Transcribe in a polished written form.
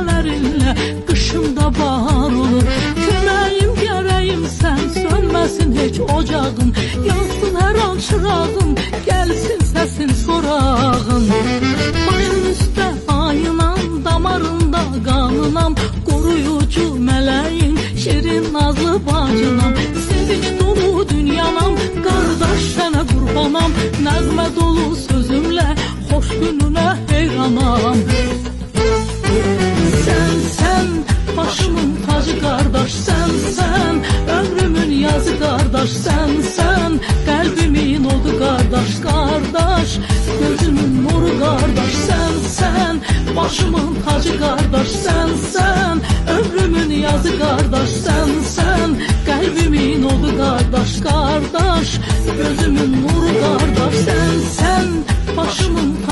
gecələrinlə qışımda bahar olur. Köməyim, gərəyim sən, sönməsin heç ocağım, yansın hər an çırağım, gəlsin səsin sorağım. Başın üstə ayınam, damarında qanınam, qoruyucu mələyin, şirin nazlı bacınam. Sevinç dolu dünyanam, qardaş sənə qurbanam, nəğmə dolu sözümlə xoş gününə heyranam. Sən, başımın tacı qardaş, sən, ömrümün yazı qardaş, sən, qəlbimin odu qardaş, gözümün nuru qardaş, sən, başımın tacı qardaş, sən, ömrümün yazı qardaş, sən, qəlbimin odu qardaş, gözümün nuru qardaş, sən, başımın